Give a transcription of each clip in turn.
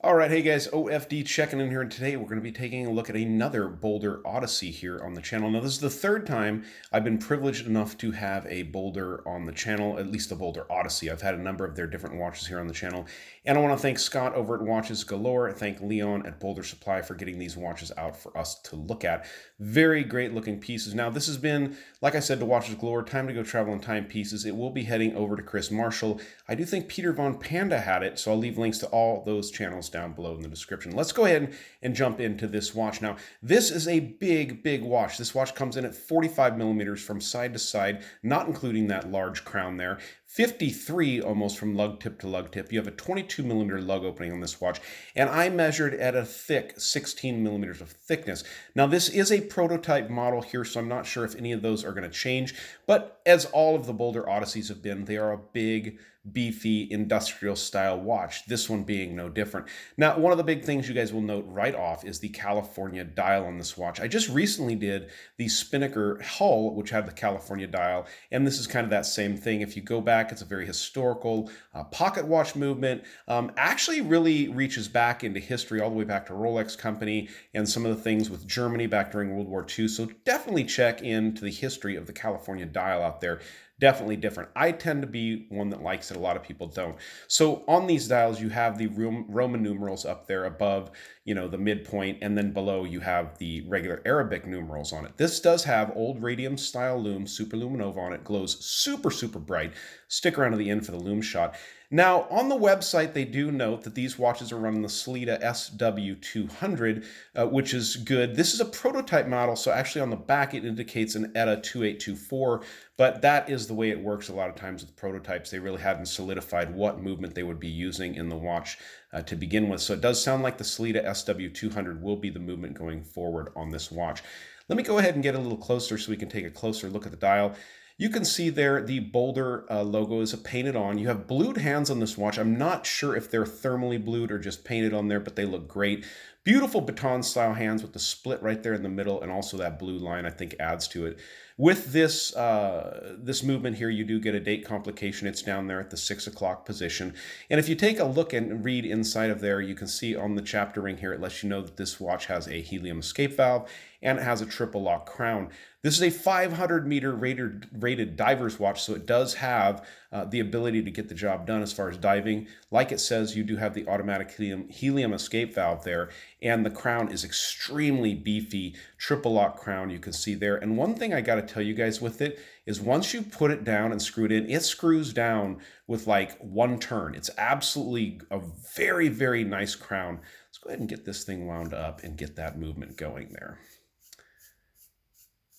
All right, hey guys, OFD checking in here, and today we're going to be taking a look at another BOLDR Odyssey here on the channel. Now, this is the third time I've been privileged enough to have a BOLDR on the channel, at least the BOLDR Odyssey. I've had a number of their different watches here on the channel, and I want to thank Scott over at Watches Galore, thank Leon at BOLDR Supply for getting these watches out for us to look at. Very great looking pieces. Now, this has been, like I said, to Watches Galore, Time to Go Travel and Timepieces. It will be heading over to Chris Marshall. I do think Peter Von Panda had it, so I'll leave links to all those channels down below in the description. Let's go ahead and jump into this watch. Now, this is a big watch. This watch comes in at 45 millimeters from side to side, not including that large crown there. 53 almost from lug tip to lug tip. You have a 22 millimeter lug opening on this watch, and I measured at a thick 16 millimeters of thickness. Now, this is a prototype model here, so I'm not sure if any of those are going to change, but as all of the BOLDR Odysseys have been, they are a big, beefy, industrial style watch, this one being no different. Now, one of the big things you guys will note right off is the California dial on this watch. I just recently did the Spinnaker hull, which had the California dial, and this is kind of that same thing. If you go back, it's a very historical pocket watch movement. Actually really reaches back into history, all the way back to Rolex Company and some of the things with Germany back during World War II. So definitely check into the history of the California dial out there. Definitely different. I tend to be one that likes it. A lot of people don't. So on these dials, you have the Roman numerals up there above, the midpoint, and then below you have the regular Arabic numerals on it. This does have Old Radium style Lume Superluminova on it. Glows super bright. Stick around to the end for the Lume shot. Now, on the website, they do note that these watches are running the Sellita SW200, which is good. This is a prototype model, so actually on the back it indicates an ETA 2824, but that is the way it works a lot of times with prototypes. They really haven't solidified what movement they would be using in the watch to begin with. So it does sound like the Sellita SW200 will be the movement going forward on this watch. Let me go ahead and get a little closer so we can take a closer look at the dial. You can see there the BOLDR logo is painted on. You have blued hands on this watch. I'm not sure if they're thermally blued or just painted on there, but they look great. Beautiful baton style hands with the split right there in the middle, and also that blue line I think adds to it. With this this movement here, you do get a date complication. It's down there at the 6 o'clock position. And if you take a look and read inside of there, you can see on the chapter ring here, it lets you know that this watch has a helium escape valve and it has a triple lock crown. This is a 500 meter rated diver's watch, so it does have the ability to get the job done as far as diving. Like it says, you do have the automatic helium escape valve there, and the crown is extremely beefy, triple lock crown you can see there. And one thing I got to tell you guys with it is once you put it down and screw it in, it screws down with like one turn. It's absolutely a very nice crown. Let's go ahead and get this thing wound up and get that movement going there.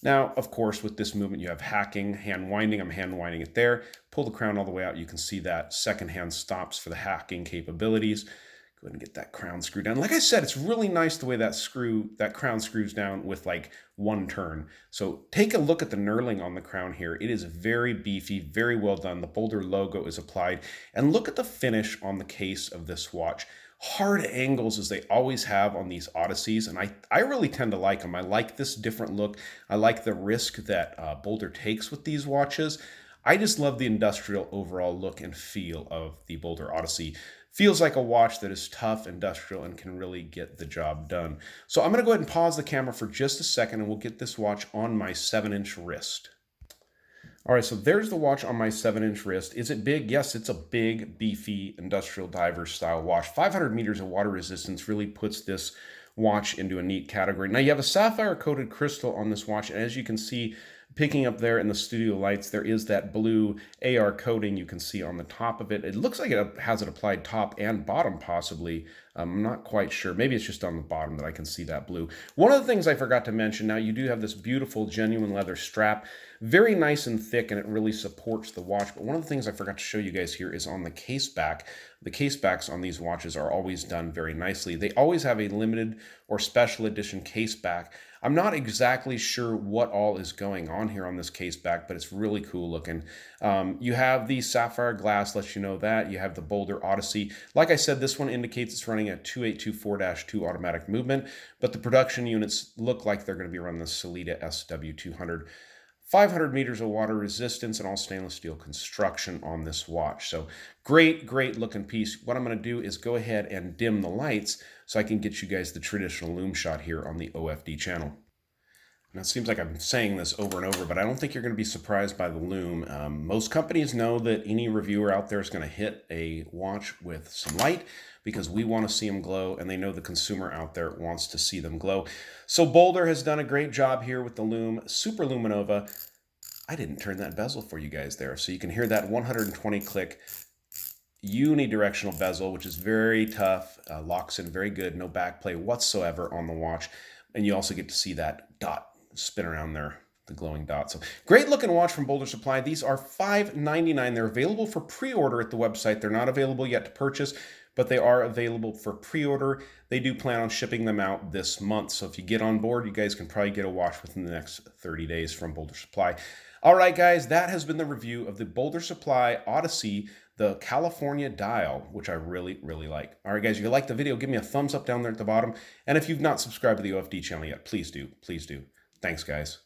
Now, of course, with this movement, you have hacking, hand winding. I'm hand winding it there. Pull the crown all the way out. You can see that second hand stops for the hacking capabilities. Go ahead and get that crown screwed down. Like I said, it's really nice the way that crown screws down with like one turn. So take a look at the knurling on the crown here. It is very beefy, very well done. The BOLDR logo is applied. And look at the finish on the case of this watch. Hard angles as they always have on these Odysseys, and I really tend to like them. I like this different look. I like the risk that BOLDR takes with these watches. I just love the industrial overall look and feel of the BOLDR Odyssey. Feels like a watch that is tough, industrial, and can really get the job done. So I'm going to go ahead and pause the camera for just a second, and we'll get this watch on my 7-inch wrist. All right, so there's the watch on my 7-inch wrist. Is it big? Yes, it's a big, beefy, industrial diver style watch. 500 meters of water resistance really puts this watch into a neat category. Now you have a sapphire coated crystal on this watch, and as you can see, picking up there in the studio lights, there is that blue AR coating you can see on the top of it. It looks like it has it applied top and bottom possibly. I'm not quite sure. Maybe it's just on the bottom that I can see that blue. One of the things I forgot to mention, now you do have this beautiful genuine leather strap. Very nice and thick, and it really supports the watch. But one of the things I forgot to show you guys here is on the case back. The case backs on these watches are always done very nicely. They always have a limited or special edition case back. I'm not exactly sure what all is going on here on this case back, but it's really cool looking. You have the sapphire glass, lets you know that. You have the BOLDR Odyssey. Like I said, this one indicates it's running a 2824-2 automatic movement, but the production units look like they're going to be running the Sellita SW200. 500 meters of water resistance, and all stainless steel construction on this watch. So great looking piece. What I'm going to do is go ahead and dim the lights so I can get you guys the traditional Lume shot here on the OFD channel. Now, it seems like I'm saying this over and over, but I don't think you're going to be surprised by the Lume. Most companies know that any reviewer out there is going to hit a watch with some light because we want to see them glow, and they know the consumer out there wants to see them glow. So BOLDR has done a great job here with the Lume Superluminova. I didn't turn that bezel for you guys there, so you can hear that 120 click unidirectional bezel, which is very tough, locks in very good, no back play whatsoever on the watch. And you also get to see that dot spin around there, the glowing dot. So great looking watch from BOLDR Supply. These are $5.99. They're available for pre-order at the website. They're not available yet to purchase, but they are available for pre-order. They do plan on shipping them out this month. So if you get on board, you guys can probably get a watch within the next 30 days from BOLDR Supply. All right, guys, that has been the review of the BOLDR Supply Odyssey, the California dial, which I really like. All right, guys, if you like the video, give me a thumbs up down there at the bottom. And if you've not subscribed to the OFD channel yet, please do. Thanks, guys.